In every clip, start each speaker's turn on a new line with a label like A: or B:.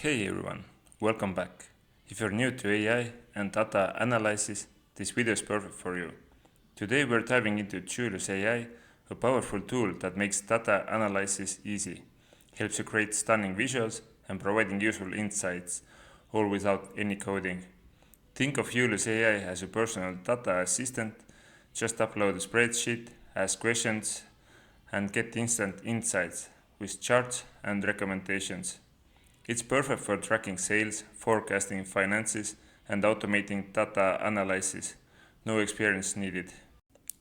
A: Hey everyone, welcome back. If you're new to AI and data analysis, this video is perfect for you. Today we're diving into Julius AI, a powerful tool that makes data analysis easy, helps you create stunning visuals, and providing useful insights, all without any coding. Think of Julius AI as a personal data assistant. Just upload a spreadsheet, ask questions, and get instant insights with charts and recommendations. It's perfect for tracking sales, forecasting finances, and automating data analysis. No experience needed.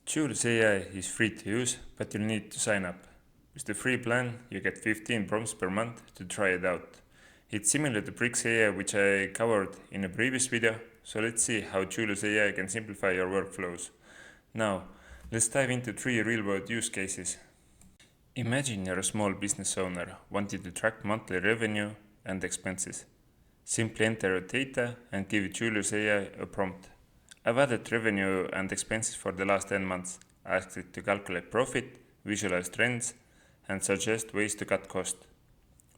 A: Julius AI is free to use, but you'll need to sign up. With the free plan, you get 15 prompts per month to try it out. It's similar to Bricks AI, which I covered in a previous video, so let's see how Julius AI can simplify your workflows. Now, let's dive into 3 real-world use cases. Imagine you're a small business owner wanting to track monthly revenue and expenses. Simply enter your data and give Julius AI a prompt. I've added revenue and expenses for the last 10 months. Asked it to calculate profit, visualize trends, and suggest ways to cut cost.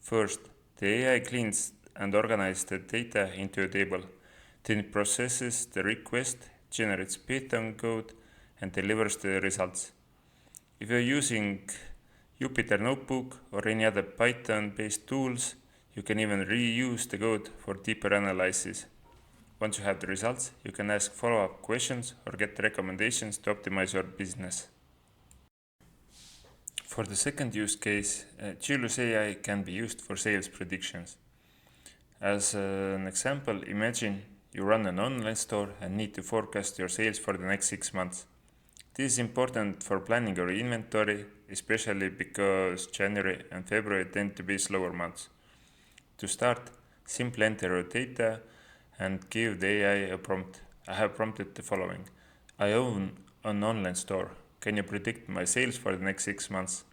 A: First, the AI cleans and organizes the data into a table. Then it processes the request, generates Python code, and delivers the results. If you're using Jupyter Notebook or any other Python-based tools, you can even reuse the code for deeper analysis. Once you have the results, you can ask follow-up questions or get recommendations to optimize your business. For the second use case, Julius AI can be used for sales predictions. As an example, imagine you run an online store and need to forecast your sales for the next 6 months. This is important for planning your inventory, especially because January and February tend to be slower months. To start, simply enter your data and give the AI a prompt. I have prompted the following. I own an online store. Can you predict my sales for the next 6 months?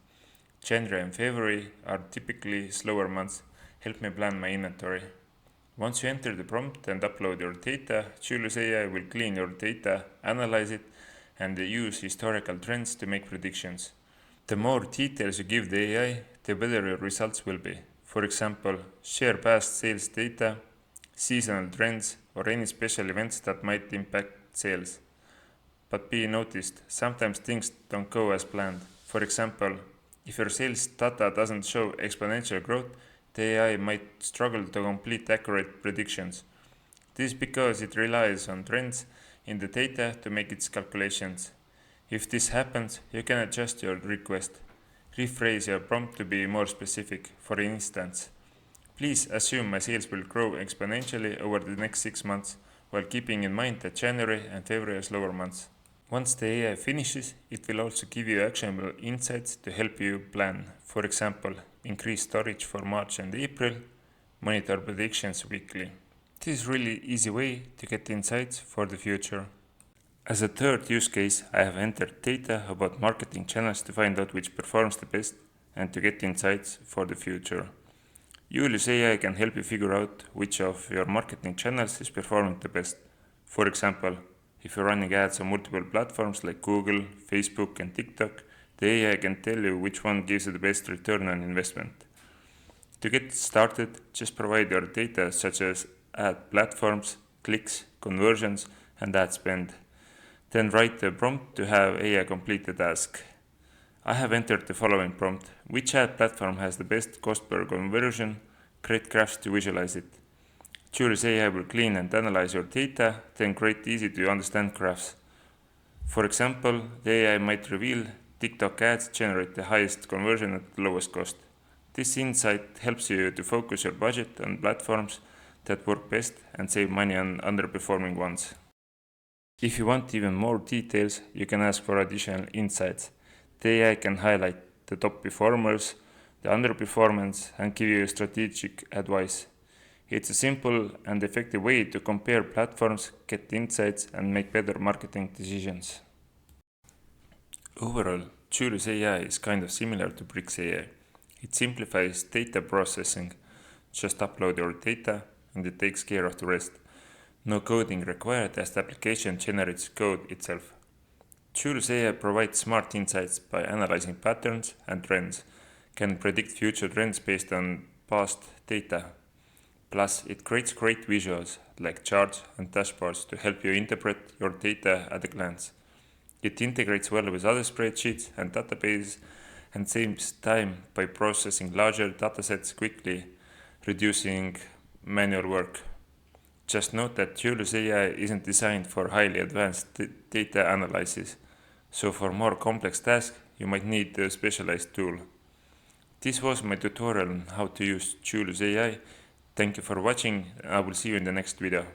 A: January and February are typically slower months. Help me plan my inventory. Once you enter the prompt and upload your data, Julius AI will clean your data, analyze it, and use historical trends to make predictions. The more details you give the AI, the better your results will be. For example, share past sales data, seasonal trends, or any special events that might impact sales. But be noticed, sometimes things don't go as planned. For example, if your sales data doesn't show exponential growth, the AI might struggle to complete accurate predictions. This is because it relies on trends in the data to make its calculations. If this happens, you can adjust your request. Rephrase your prompt to be more specific. For instance, please assume my sales will grow exponentially over the next 6 months, while keeping in mind that January and February are slower months. Once the AI finishes, it will also give you actionable insights to help you plan. For example, increase storage for March and April, monitor predictions weekly. This is a really easy way to get insights for the future. As a third use case, I have entered data about marketing channels to find out which performs the best and to get insights for the future. Julius AI can help you figure out which of your marketing channels is performing the best. For example, if you're running ads on multiple platforms like Google, Facebook, and TikTok, the AI can tell you which one gives you the best return on investment. To get started, just provide your data such as ad platforms, clicks, conversions, and ad spend. Then write the prompt to have AI complete the task. I have entered the following prompt. Which ad platform has the best cost per conversion? Create graphs to visualize it. Julius AI will clean and analyze your data, then create easy to understand graphs. For example, the AI might reveal TikTok ads generate the highest conversion at the lowest cost. This insight helps you to focus your budget on platforms that work best and save money on underperforming ones. If you want even more details, you can ask for additional insights. The AI can highlight the top performers, the underperformance, and give you strategic advice. It's a simple and effective way to compare platforms, get insights, and make better marketing decisions. Overall, Julius AI is kind of similar to Bricks AI. It simplifies data processing. Just upload your data and it takes care of the rest. No coding required as the application generates code itself. Julius AI provides smart insights by analyzing patterns and trends, can predict future trends based on past data. Plus, it creates great visuals like charts and dashboards to help you interpret your data at a glance. It integrates well with other spreadsheets and databases and saves time by processing larger datasets quickly, reducing manual work. Just note that Julius AI isn't designed for highly advanced data analysis, so for more complex tasks, you might need a specialized tool. This was my tutorial on how to use Julius AI. Thank you for watching. I will see you in the next video.